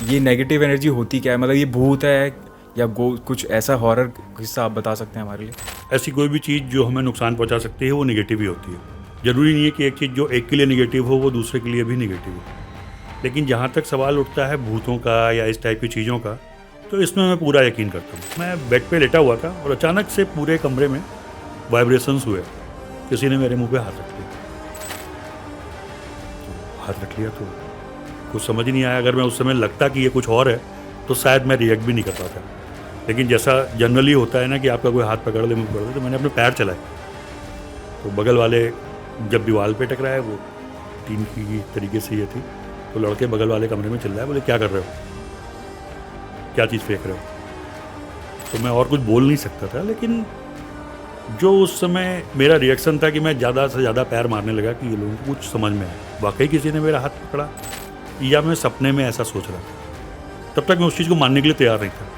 ये negative energy होती क्या है? मतलब ये भूत है या गो कुछ ऐसा हॉरर किस्सा आप बता सकते हैं हमारे लिए? ऐसी कोई भी चीज़ जो हमें नुकसान पहुंचा सकती है वो निगेटिव ही होती है। ज़रूरी नहीं है कि एक चीज़ जो एक के लिए निगेटिव हो वो दूसरे के लिए भी निगेटिव हो। लेकिन जहाँ तक सवाल उठता है भूतों का या इस टाइप की चीज़ों का, तो इसमें मैं पूरा यकीन करता हूँ। मैं बेड पे लेटा हुआ था और अचानक से पूरे कमरे में वाइब्रेशंस हुए। किसी ने मेरे मुंह पे हाथ रख लिया। हाथ रख लिया तो कुछ समझ ही नहीं आया। अगर मैं उस समय लगता कि ये कुछ और है तो शायद मैं रिएक्ट भी नहीं कर पाता। लेकिन जैसा जनरली होता है ना कि आपका कोई हाथ पकड़ ले, मुंह पकड़ ले, तो मैंने अपने पैर चलाए। तो बगल वाले जब दीवार पे टकराए, वो टीन की तरीके से ये थी, तो लड़के बगल वाले कमरे में चिल्लाए, बोले क्या कर रहे हो, क्या चीज़ फेंक रहे हो। तो मैं और कुछ बोल नहीं सकता था, लेकिन जो उस समय मेरा रिएक्शन था कि मैं ज़्यादा से ज़्यादा पैर मारने लगा कि ये लोगों को कुछ समझ में आया वाकई किसी ने मेरा हाथ पकड़ा या मैं सपने में ऐसा सोच रहा था। तब तक मैं उस चीज़ को मानने के लिए तैयार नहीं था।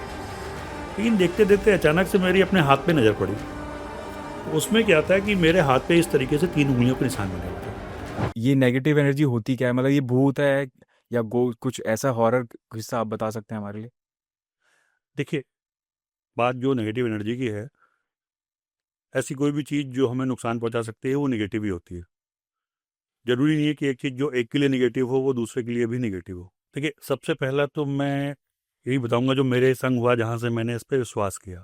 लेकिन देखते देखते अचानक से मेरी अपने हाथ पे नज़र पड़ी। तो उसमें क्या था कि मेरे हाथ पे इस तरीके से 3 उंगलियों के निशान बने हुए थे। ये नेगेटिव एनर्जी होती क्या है? मतलब ये भूत है या गो कुछ ऐसा हॉरर किस्सा आप बता सकते हैं हमारे लिए? देखिए, बात जो नेगेटिव एनर्जी की है, ऐसी कोई भी चीज़ जो हमें नुकसान पहुंचा सकती है वो नेगेटिव ही होती है। ज़रूरी नहीं है कि एक चीज़ जो एक के लिए नेगेटिव हो वो दूसरे के लिए भी नेगेटिव हो। देखिए, सबसे पहला तो मैं यही बताऊंगा जो मेरे संग हुआ, जहाँ से मैंने इस पर विश्वास किया।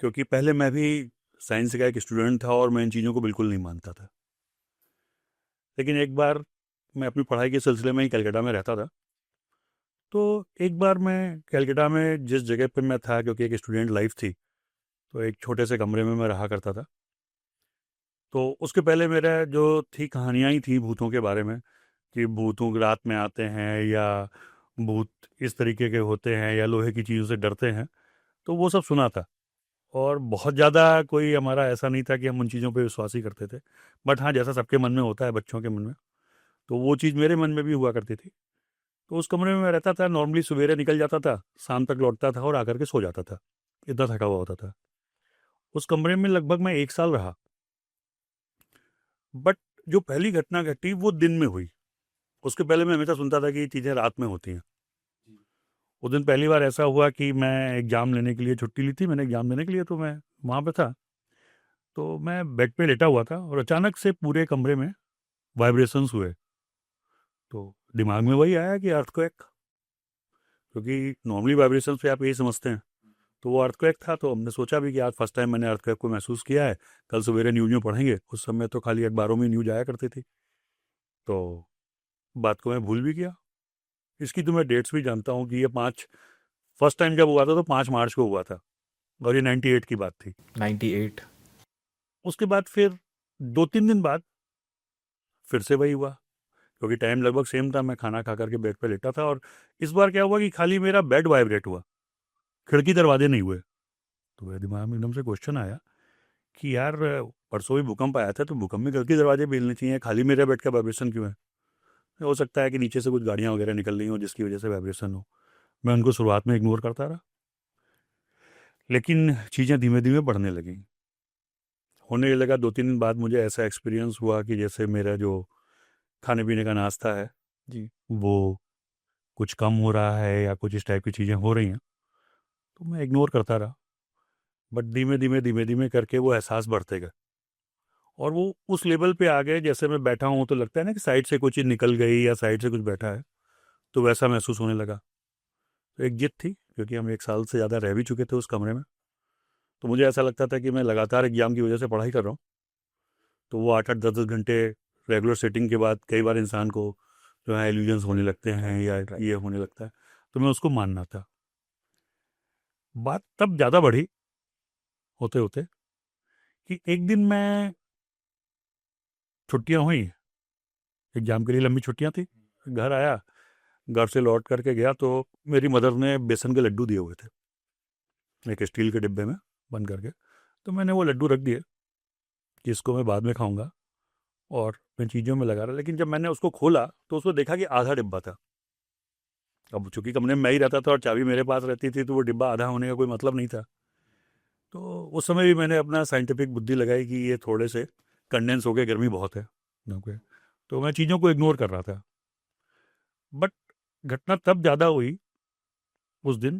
क्योंकि पहले मैं भी साइंस का एक स्टूडेंट था और मैं इन चीज़ों को बिल्कुल नहीं मानता था। लेकिन एक बार मैं अपनी पढ़ाई के सिलसिले में ही कलकत्ता में रहता था। तो एक बार मैं कलकत्ता में जिस जगह पर मैं था, क्योंकि एक स्टूडेंट लाइफ थी, तो एक छोटे से कमरे में मैं रहा करता था। तो उसके पहले मेरा जो थी कहानियाँ ही थी भूतों के बारे में, कि भूतों रात में आते हैं या भूत इस तरीके के होते हैं या लोहे की चीज़ों से डरते हैं। तो वो सब सुना था। और बहुत ज़्यादा कोई हमारा ऐसा नहीं था कि हम उन चीज़ों पे विश्वास ही करते थे। बट हाँ, जैसा सबके मन में होता है, बच्चों के मन में, तो वो चीज़ मेरे मन में भी हुआ करती थी। तो उस कमरे में मैं रहता था, नॉर्मली सवेरे निकल जाता था, शाम तक लौटता था और आकर के सो जाता था। इतना थका हुआ होता था। उस कमरे में लगभग मैं 1 साल रहा। बट जो पहली घटना घटी वो दिन में हुई। उसके पहले मैं हमेशा सुनता था कि ये चीज़ें रात में होती हैं। उस दिन पहली बार ऐसा हुआ कि मैं एग्ज़ाम लेने के लिए छुट्टी ली थी। मैंने एग्ज़ाम देने के लिए तो मैं वहाँ पे था। तो मैं बेड पे लेटा हुआ था और अचानक से पूरे कमरे में वाइब्रेशंस हुए। तो दिमाग में वही आया कि अर्थक्वेक, क्योंकि नॉर्मली वाइब्रेशंस पे आप यही समझते हैं। तो वो अर्थक्वेक था। तो हमने सोचा भी कि आज फर्स्ट टाइम मैंने अर्थक्वेक को महसूस किया है। कल सवेरे न्यूज़ में पढ़ेंगे। उस समय तो खाली अखबारों में न्यूज़ आया करती थी। तो बात को मैं भूल भी गया। इसकी तो मैं डेट्स भी जानता हूँ कि ये 5 फर्स्ट टाइम जब हुआ था तो 5 मार्च को हुआ था और ये 98 की बात थी। 98। उसके बाद फिर 2-3 दिन बाद फिर से वही हुआ, क्योंकि टाइम लगभग सेम था। मैं खाना खा करके बेड पे लेटा था और इस बार क्या हुआ कि खाली मेरा बेड वाइब्रेट हुआ, खिड़की दरवाजे नहीं हुए। तो मेरे दिमाग में एकदम से क्वेश्चन आया कि यार, परसों भी भूकंप आया था, तो भूकंप में खिड़की दरवाजे भी हिलने चाहिए, खाली मेरे बेड का वाइब्रेशन क्यों है। हो सकता है कि नीचे से कुछ गाड़ियाँ वगैरह निकल रही हो जिसकी वजह से वाइब्रेशन हो। मैं उनको शुरुआत में इग्नोर करता रहा। लेकिन चीज़ें धीमे धीमे बढ़ने लगी। होने लगा 2-3 दिन बाद मुझे ऐसा एक्सपीरियंस हुआ कि जैसे मेरा जो खाने पीने का नाश्ता है जी। वो कुछ कम हो रहा है या कुछ इस टाइप की चीज़ें हो रही हैं। तो मैं इग्नोर करता रहा। बट धीमे धीमे करके वो एहसास बढ़ते गए और वो उस लेवल पे आ गए, जैसे मैं बैठा हूँ तो लगता है ना कि साइड से कुछ चीज़ निकल गई या साइड से कुछ बैठा है। तो वैसा महसूस होने लगा। तो एक जिद थी, क्योंकि हम 1 साल से ज़्यादा रह भी चुके थे उस कमरे में। तो मुझे ऐसा लगता था कि मैं लगातार एग्जाम की वजह से पढ़ाई कर रहा हूँ। तो वो 8-8 10-10 घंटे रेगुलर सेटिंग के बाद कई बार इंसान को जो है एल्यूजन्स होने लगते हैं या राइट। ये होने लगता है। तो मैं उसको मानना था। बात तब ज़्यादा बढ़ी होते होते कि एक दिन मैं, छुट्टियां हुई, एग्जाम के लिए लंबी छुट्टियां थी, घर आया। घर से लौट करके गया तो मेरी मदर ने बेसन के लड्डू दिए हुए थे एक स्टील के डिब्बे में बंद करके। तो मैंने वो लड्डू रख दिए कि इसको मैं बाद में खाऊंगा, और मैं चीज़ों में लगा रहा। लेकिन जब मैंने उसको खोला तो उसको देखा कि आधा डिब्बा था। अब चूंकि कमरे में मैं ही रहता था और चाबी मेरे पास रहती थी, तो वो डिब्बा आधा होने का कोई मतलब नहीं था। तो उस समय भी मैंने अपना साइंटिफिक बुद्धि लगाई कि ये थोड़े से कंडेंस हो गए, गर्मी बहुत है। ओके। तो मैं चीज़ों को इग्नोर कर रहा था। बट घटना तब ज़्यादा हुई उस दिन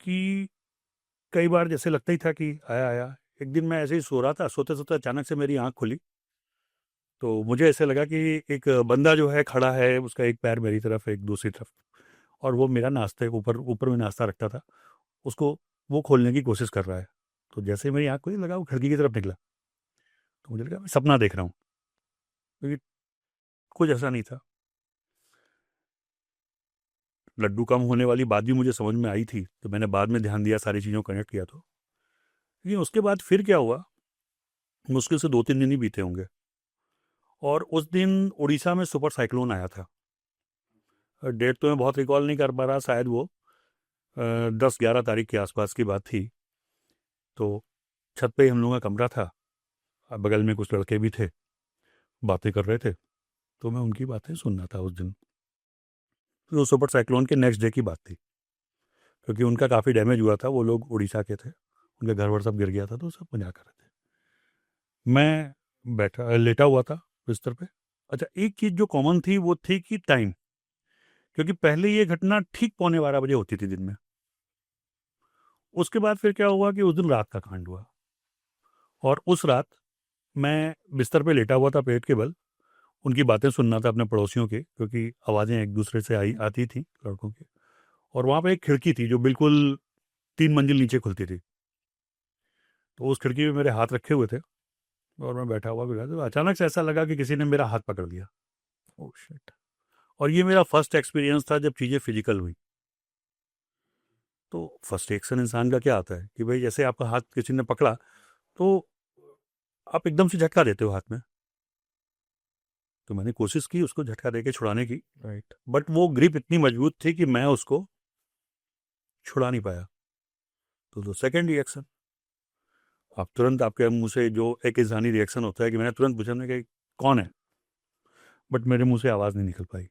कि कई बार जैसे लगता ही था कि आया आया। एक दिन मैं ऐसे ही सो रहा था, सोते सोते अचानक से मेरी आंख खुली, तो मुझे ऐसे लगा कि एक बंदा जो है खड़ा है, उसका एक पैर मेरी तरफ एक दूसरी तरफ, और वो मेरा नाश्ते ऊपर ऊपर में नाश्ता रखता था, उसको वो खोलने की कोशिश कर रहा है। तो जैसे ही मेरी आंख खुली लगा वो खिड़की की तरफ निकला, तो मुझे लगा मैं सपना देख रहा हूँ, क्योंकि कुछ ऐसा नहीं था। लड्डू कम होने वाली बात भी मुझे समझ में आई थी, तो मैंने बाद में ध्यान दिया, सारी चीज़ों को कनेक्ट किया। तो लेकिन उसके बाद फिर क्या हुआ, मुश्किल से 2-3 दिन ही बीते होंगे, और उस दिन उड़ीसा में सुपर साइक्लोन आया था। डेट तो मैं बहुत रिकॉल नहीं कर पा रहा, शायद वो 10-11 तारीख के आसपास की बात थी। तो छत पे ही हम लोगों का कमरा था, बगल में कुछ लड़के भी थे, बातें कर रहे थे, तो मैं उनकी बातें सुन रहा था उस दिन। तो सुपर साइक्लोन के नेक्स्ट डे की बात थी, क्योंकि उनका काफ़ी डैमेज हुआ था, वो लोग उड़ीसा के थे, उनके घर वर सब गिर गया था, तो सब मजा कर रहे थे। मैं बैठा लेटा हुआ था बिस्तर पे। अच्छा, एक चीज़ जो कॉमन थी वो थी कि टाइम, क्योंकि पहले ये घटना ठीक 11:15 बजे होती थी दिन में। उसके बाद फिर क्या हुआ कि उस दिन रात का कांड हुआ, और उस रात मैं बिस्तर पे लेटा हुआ था पेट के बल, उनकी बातें सुनना था अपने पड़ोसियों के, क्योंकि आवाज़ें एक दूसरे से आती थी लड़कों की। और वहाँ पे एक खिड़की थी जो बिल्कुल 3 मंजिल नीचे खुलती थी, तो उस खिड़की पे मेरे हाथ रखे हुए थे, और मैं बैठा हुआ भी था, तो अचानक से ऐसा लगा कि किसी ने मेरा हाथ पकड़ लिया। Oh shit. और ये मेरा फर्स्ट एक्सपीरियंस था जब चीज़ें फिजिकल हुई। तो फर्स्ट रिएक्शन इंसान का क्या आता है कि भाई जैसे आपका हाथ किसी ने पकड़ा, तो आप एकदम से झटका देते हो हाथ में। तो मैंने कोशिश की उसको झटका दे के छुड़ाने की, राइट। बट वो ग्रिप इतनी मजबूत थी कि मैं उसको छुड़ा नहीं पाया। तो सेकंड रिएक्शन, आप तुरंत, आपके मुंह से जो एक इंसानी रिएक्शन होता है कि मैंने तुरंत पूछा, मैंने कहा कौन है, बट मेरे मुंह से आवाज़ नहीं निकल पाई।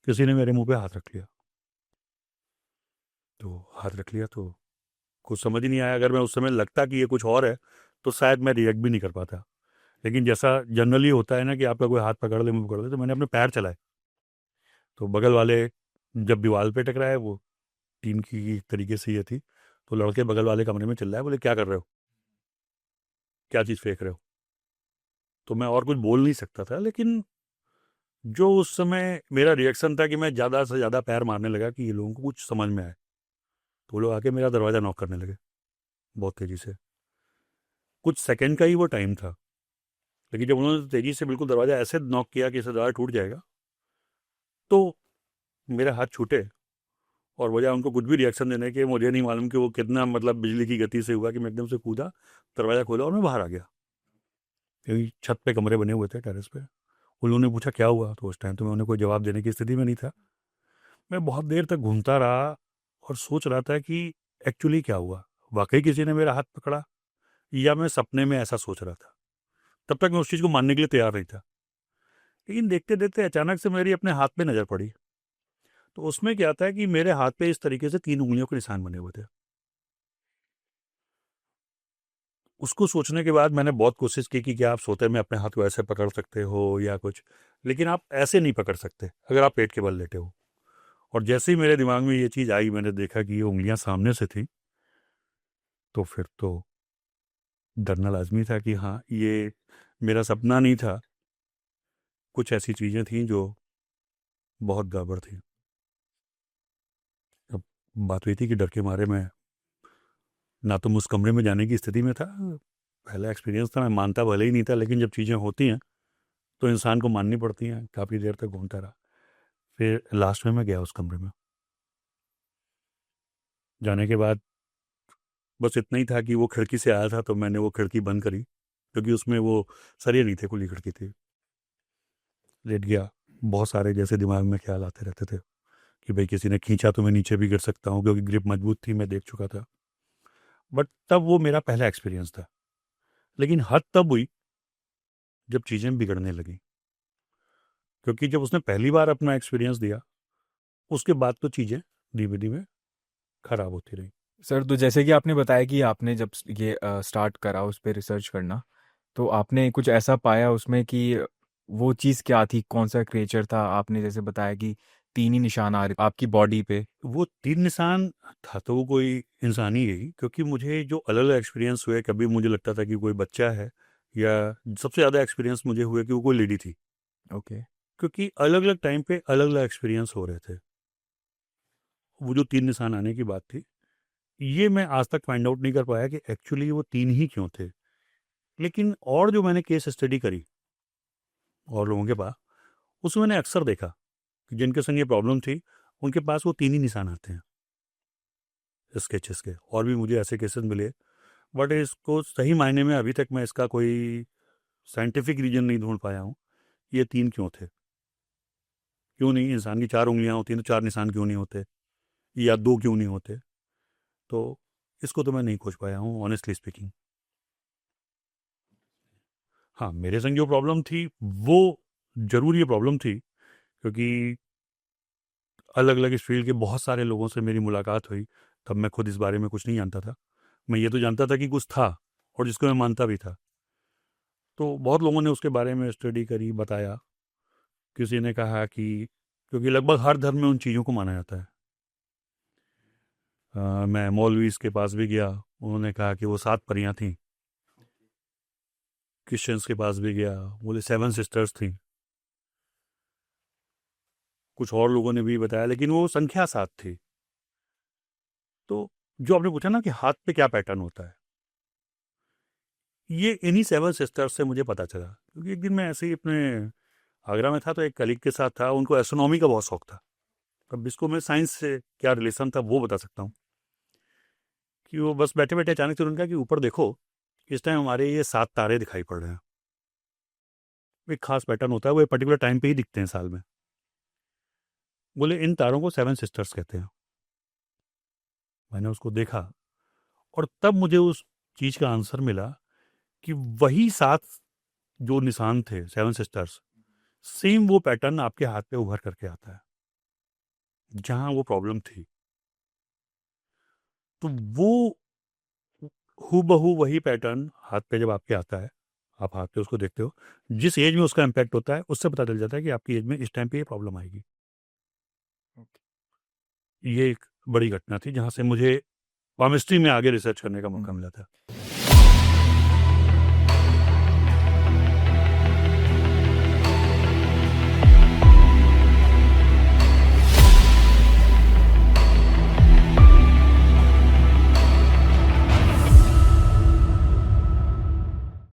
किसी ने मेरे मुंह पे हाथ रख लिया। तो हाथ रख लिया तो कुछ समझ ही नहीं आया। अगर मैं उस समय लगता कि ये कुछ और है, तो शायद मैं रिएक्ट भी नहीं कर पाता। लेकिन जैसा जनरली होता है ना कि आपका कोई हाथ पकड़ ले, मुंह पकड़ ले, तो मैंने अपने पैर चलाए। तो बगल वाले जब दीवार पे टकराए, वो टीम की तरीके से ये थी, तो लड़के बगल वाले कमरे में चिल्लाए, बोले क्या कर रहे हो, क्या चीज़ फेंक रहे हो। तो मैं और कुछ बोल नहीं सकता था, लेकिन जो उस समय मेरा रिएक्शन था कि मैं ज़्यादा से ज़्यादा पैर मारने लगा कि ये लोगों को कुछ समझ में आए। तो वो लोग आके मेरा दरवाज़ा नॉक करने लगे बहुत तेज़ी से। कुछ सेकंड का ही वो टाइम था, लेकिन जब उन्होंने तेज़ी से बिल्कुल दरवाज़ा ऐसे नॉक किया कि इससे दरवाज़ा टूट जाएगा, तो मेरे हाथ छूटे। और बजाय उनको कुछ भी रिएक्शन देने के, मुझे नहीं मालूम कि वो कितना मतलब बिजली की गति से हुआ कि मैं एकदम से कूदा, दरवाज़ा खोला और मैं बाहर आ गया। क्योंकि छत पे कमरे बने हुए थे, टेरेस पे। उन्होंने पूछा क्या हुआ, तो उस टाइम तो मैं उन्हें कोई जवाब देने की स्थिति में नहीं था। मैं बहुत देर तक घूमता रहा और सोच रहा था कि एक्चुअली क्या हुआ, वाकई किसी ने मेरा हाथ पकड़ा, या मैं सपने में ऐसा सोच रहा था। तब तक मैं उस चीज़ को मानने के लिए तैयार नहीं था। लेकिन देखते देखते अचानक से मेरी अपने हाथ पे नज़र पड़ी, तो उसमें क्या था कि मेरे हाथ पे इस तरीके से 3 उंगलियों के निशान बने हुए थे। उसको सोचने के बाद मैंने बहुत कोशिश की कि क्या आप सोते में अपने हाथ को ऐसे पकड़ सकते हो या कुछ, लेकिन आप ऐसे नहीं पकड़ सकते अगर आप पेट के बल लेटे हो। और जैसे ही मेरे दिमाग में ये चीज़ आई, मैंने देखा कि ये उंगलियां सामने से थी, तो फिर तो डरना लाजमी था कि हाँ, ये मेरा सपना नहीं था। कुछ ऐसी चीज़ें थीं जो बहुत गड़बड़ थी। अब बात हुई थी कि डर के मारे मैं ना तो उस कमरे में जाने की स्थिति में था। पहला एक्सपीरियंस था, मैं मानता भले ही नहीं था, लेकिन जब चीज़ें होती हैं तो इंसान को माननी पड़ती हैं। काफ़ी देर तक घूमता रहा, फिर लास्ट में मैं गया उस कमरे में। जाने के बाद बस इतना ही था कि वो खिड़की से आया था, तो मैंने वो खिड़की बंद करी, क्योंकि उसमें वो सरिये नहीं थे, खुली खिड़की थी। लेट गया। बहुत सारे जैसे दिमाग में ख्याल आते रहते थे कि भाई किसी ने खींचा तो मैं नीचे भी गिर सकता हूँ, क्योंकि ग्रिप मजबूत थी, मैं देख चुका था। बट तब वो मेरा पहला एक्सपीरियंस था। लेकिन हद तब हुई जब चीज़ें बिगड़ने लगी, क्योंकि जब उसने पहली बार अपना एक्सपीरियंस दिया, उसके बाद तो चीज़ें धीमे धीमे खराब होती रही। सर, तो जैसे कि आपने बताया कि आपने जब ये स्टार्ट करा उस पे रिसर्च करना, तो आपने कुछ ऐसा पाया उसमें कि वो चीज़ क्या थी, कौन सा क्रिएचर था? आपने जैसे बताया कि 3 ही निशान आ रहे आपकी बॉडी पे। वो 3 निशान था तो वो कोई इंसान ही है, क्योंकि मुझे जो अलग-अलग एक्सपीरियंस हुए, कभी मुझे लगता था कि कोई बच्चा है, या सबसे ज़्यादा एक्सपीरियंस मुझे हुए कि वो कोई लेडी थी। ओके, क्योंकि अलग-अलग टाइम पे अलग-अलग एक्सपीरियंस हो रहे थे। वो जो 3 निशान आने की बात थी, ये मैं आज तक फाइंड आउट नहीं कर पाया कि एक्चुअली वो 3 ही क्यों थे। लेकिन और जो मैंने केस स्टडी करी और लोगों के पास, उसमें मैंने अक्सर देखा कि जिनके संग ये प्रॉब्लम थी, उनके पास वो 3 ही निशान आते हैं स्केचेस के। और भी मुझे ऐसे केसेस मिले, बट इसको सही मायने में अभी तक मैं इसका कोई साइंटिफिक रीजन नहीं ढूंढ पाया हूँ, ये 3 क्यों थे। क्यों नहीं, इंसान की 4 उंगलियां होती हैं तो 4 निशान क्यों नहीं होते, या 2 क्यों नहीं होते? तो इसको तो मैं नहीं खोज पाया हूँ, ऑनेस्टली स्पीकिंग। हाँ, मेरे संग जो प्रॉब्लम थी वो जरूर ये प्रॉब्लम थी, क्योंकि अलग अलग इस फील्ड के बहुत सारे लोगों से मेरी मुलाकात हुई। तब मैं खुद इस बारे में कुछ नहीं जानता था। मैं ये तो जानता था कि कुछ था, और जिसको मैं मानता भी था। तो बहुत लोगों ने उसके बारे में स्टडी करी, बताया। किसी ने कहा कि, क्योंकि लगभग हर धर्म में उन चीज़ों को माना जाता है। मैं मौलवीज के पास भी गया, उन्होंने कहा कि वो 7 परियां थीं। क्रिश्चियंस के पास भी गया, बोले 7 सिस्टर्स थीं। कुछ और लोगों ने भी बताया, लेकिन वो संख्या 7 थी। तो जो आपने पूछा ना कि हाथ पे क्या पैटर्न होता है, ये इन्हीं 7 सिस्टर्स से मुझे पता चला। क्योंकि एक दिन मैं ऐसे ही अपने आगरा में था, तो एक कलीग के साथ था, उनको एस्ट्रोनॉमी का बहुत शौक था। अब इसको मैं साइंस से क्या रिलेशन था वो बता सकता हूँ। कि वो बस बैठे बैठे अचानक से उनका कि ऊपर देखो, इस टाइम हमारे ये 7 तारे दिखाई पड़ रहे हैं। एक खास पैटर्न होता है, वो एक पर्टिकुलर टाइम पे ही दिखते हैं साल में। बोले इन तारों को 7 सिस्टर्स कहते हैं। मैंने उसको देखा, और तब मुझे उस चीज़ का आंसर मिला कि वही 7 जो निशान थे, 7 सिस्टर्स, सेम वो पैटर्न आपके हाथ पे उभर करके आता है जहां वो प्रॉब्लम थी। तो वो हूबहू वही पैटर्न हाथ पे जब आपके आता है, आप हाथ पे उसको देखते हो, जिस एज में उसका इम्पैक्ट होता है, उससे पता चल जाता है कि आपकी एज में इस टाइम पे ये प्रॉब्लम आएगी। ओके। ये एक बड़ी घटना थी जहां से मुझे पामिस्ट्री में आगे रिसर्च करने का मौका मिला था।